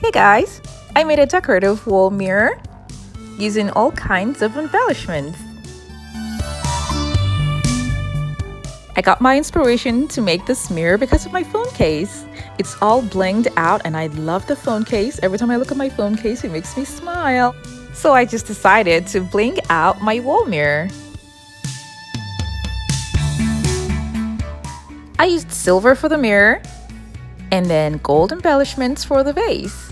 Hey guys, I made a decorative wall mirror using all kinds of embellishments. I got my inspiration to make this mirror because of my phone case. It's all blinged out and I love the phone case. Every time I look at my phone case, it makes me smile. So I just decided to bling out my wall mirror. I used silver for the mirror and then gold embellishments for the vase.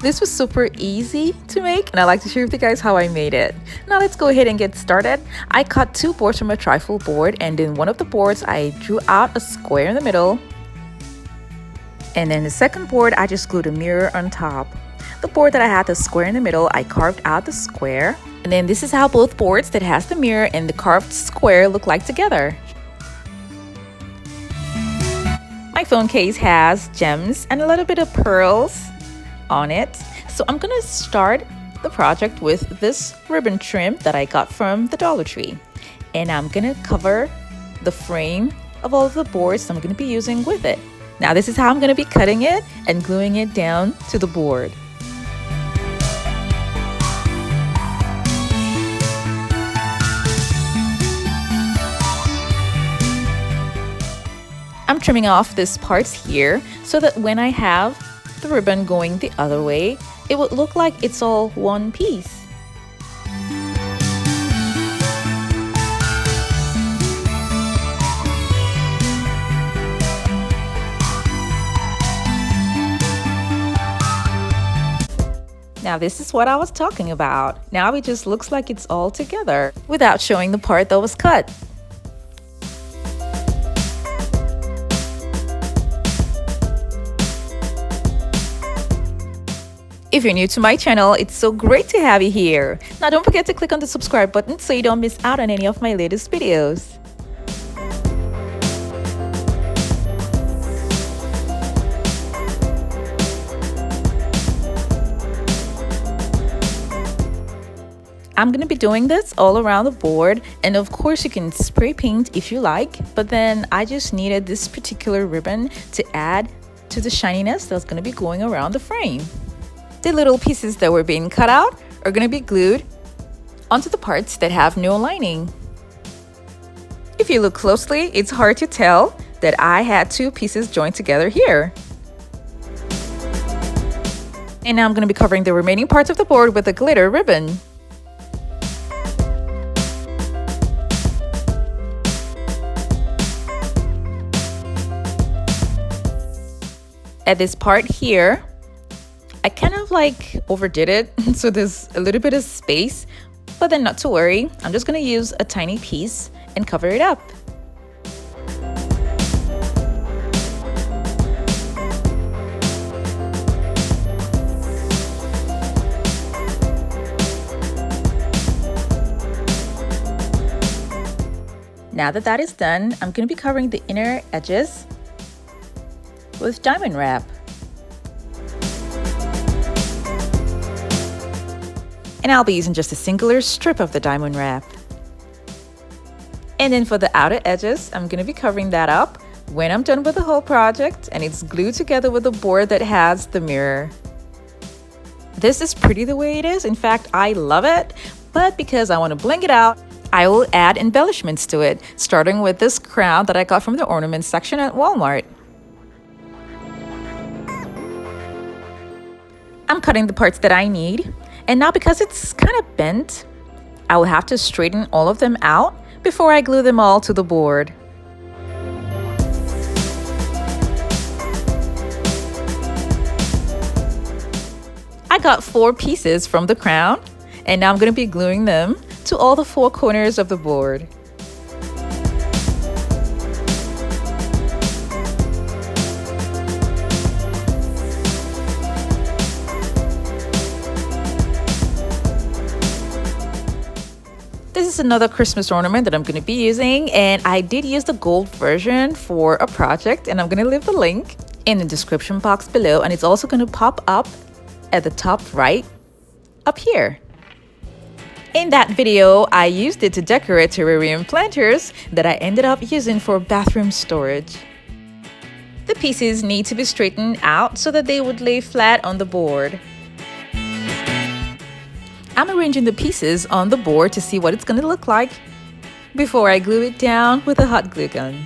This was super easy to make and I like to share with you guys how I made it. Now let's go ahead and get started. I cut 2 boards from a trifold board, and in one of the boards I drew out a square in the middle. And then the second board I just glued a mirror on top. The board that I had the square in the middle, I carved out the square. And then this is how both boards that has the mirror and the carved square look like together. My phone case has gems and a little bit of pearls on it. So I'm gonna start the project with this ribbon trim that I got from the Dollar Tree. And I'm gonna cover the frame of all of the boards I'm gonna be using with it. Now this is how I'm gonna be cutting it and gluing it down to the board. I'm trimming off these parts here so that when I have the ribbon going the other way, it would look like it's all one piece. Now this is what I was talking about. Now it just looks like it's all together without showing the part that was cut. If you're new to my channel, it's so great to have you here. Now don't forget to click on the subscribe button so you don't miss out on any of my latest videos. I'm going to be doing this all around the board, and of course you can spray paint if you like, but then I just needed this particular ribbon to add to the shininess that's going to be going around the frame. The little pieces that were being cut out are going to be glued onto the parts that have no lining. If you look closely, it's hard to tell that I had 2 pieces joined together here. And now I'm going to be covering the remaining parts of the board with a glitter ribbon. At this part here, I kind of like overdid it, so there's a little bit of space, but then not to worry. I'm just gonna use a tiny piece and cover it up. Now that that is done, I'm gonna be covering the inner edges with diamond wrap. And I'll be using just a singular strip of the diamond wrap. And then for the outer edges, I'm going to be covering that up when I'm done with the whole project and it's glued together with the board that has the mirror. This is pretty the way it is. In fact, I love it, but because I want to bling it out, I will add embellishments to it, starting with this crown that I got from the ornament section at Walmart. I'm cutting the parts that I need. And now because it's kind of bent, I will have to straighten all of them out before I glue them all to the board. I got 4 pieces from the crown, and now I'm going to be gluing them to all the 4 corners of the board. This is another Christmas ornament that I'm going to be using, and I did use the gold version for a project, and I'm going to leave the link in the description box below, and it's also going to pop up at the top right up here. In that video, I used it to decorate terrarium planters that I ended up using for bathroom storage. The The pieces need to be straightened out so that they would lay flat on the board. I'm arranging the pieces on the board to see what it's going to look like before I glue it down with a hot glue gun.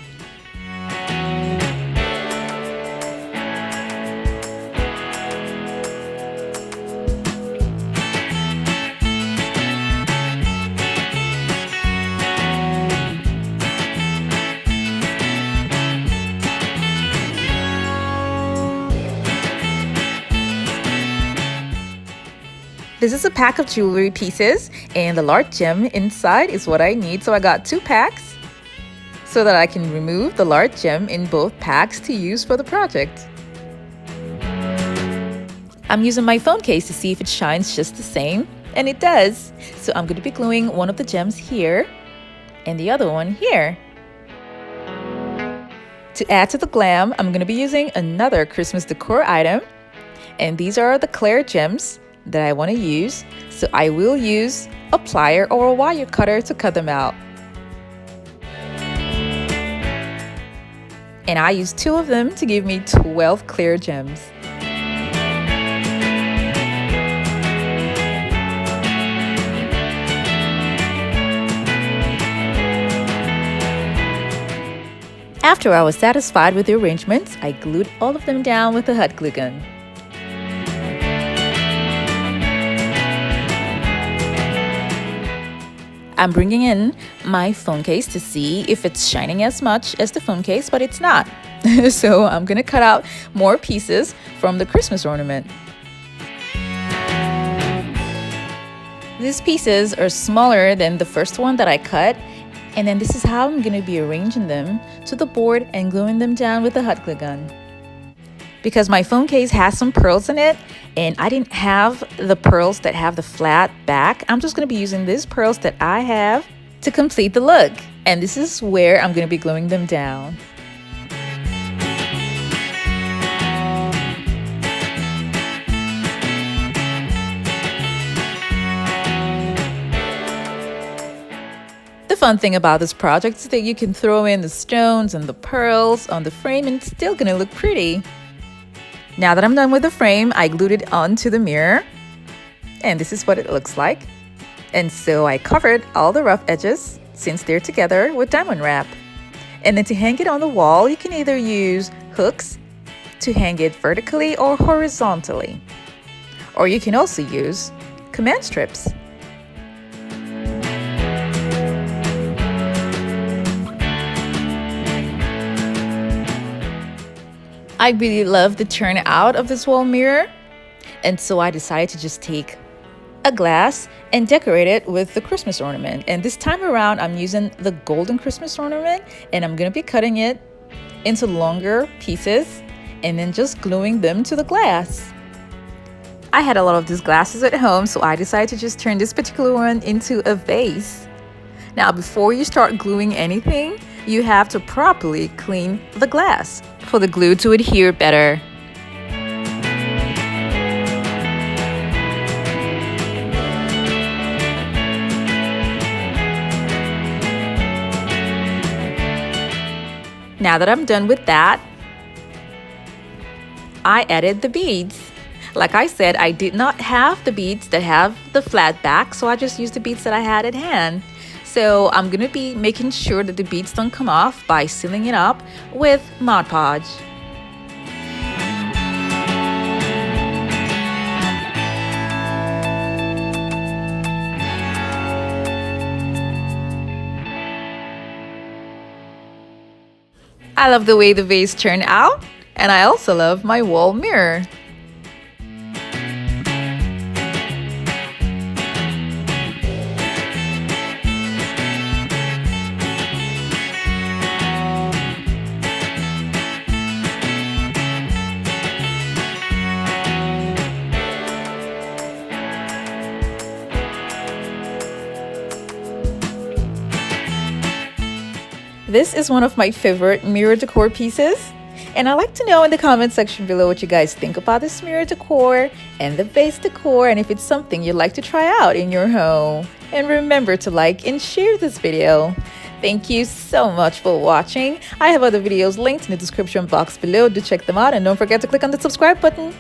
This is a pack of jewelry pieces, and the large gem inside is what I need, so I got 2 packs so that I can remove the large gem in both packs to use for the project. I'm using my phone case to see if it shines just the same, and it does. So I'm going to be gluing one of the gems here and the other one here. To add to the glam, I'm going to be using another Christmas decor item, and these are the clear gems that I want to use, so I will use a plier or a wire cutter to cut them out. And I used 2 of them to give me 12 clear gems. After I was satisfied with the arrangements, I glued all of them down with a hot glue gun. I'm bringing in my phone case to see if it's shining as much as the phone case, but it's not. So I'm gonna cut out more pieces from the Christmas ornament. These pieces are smaller than the first one that I cut, and then this is how I'm gonna be arranging them to the board and gluing them down with a hot glue gun. Because my phone case has some pearls in it, and I didn't have the pearls that have the flat back, I'm just going to be using these pearls that I have to complete the look. And this is where I'm going to be gluing them down. The fun thing about this project is that you can throw in the stones and the pearls on the frame and it's still going to look pretty. Now that I'm done with the frame, I glued it onto the mirror, and this is what it looks like. And so I covered all the rough edges, since they're together, with diamond wrap. And then to hang it on the wall, you can either use hooks to hang it vertically or horizontally. Or you can also use command strips. I really love the turnout of this wall mirror, and so I decided to just take a glass and decorate it with the Christmas ornament. And this time around, I'm using the golden Christmas ornament, and I'm going to be cutting it into longer pieces and then just gluing them to the glass. I had a lot of these glasses at home, so I decided to just turn this particular one into a vase. Now, before you start gluing anything, you have to properly clean the glass for the glue to adhere better. Now that I'm done with that, I added the beads. Like I said, I did not have the beads that have the flat back, so I just used the beads that I had at hand. So I'm going to be making sure that the beads don't come off by sealing it up with Mod Podge. I love the way the vase turned out, and I also love my wall mirror. This is one of my favorite mirror decor pieces, and I'd like to know in the comment section below what you guys think about this mirror decor and the vase decor, and if it's something you'd like to try out in your home. And remember to like and share this video. Thank you so much for watching. I have other videos linked in the description box below. Do check them out and don't forget to click on the subscribe button.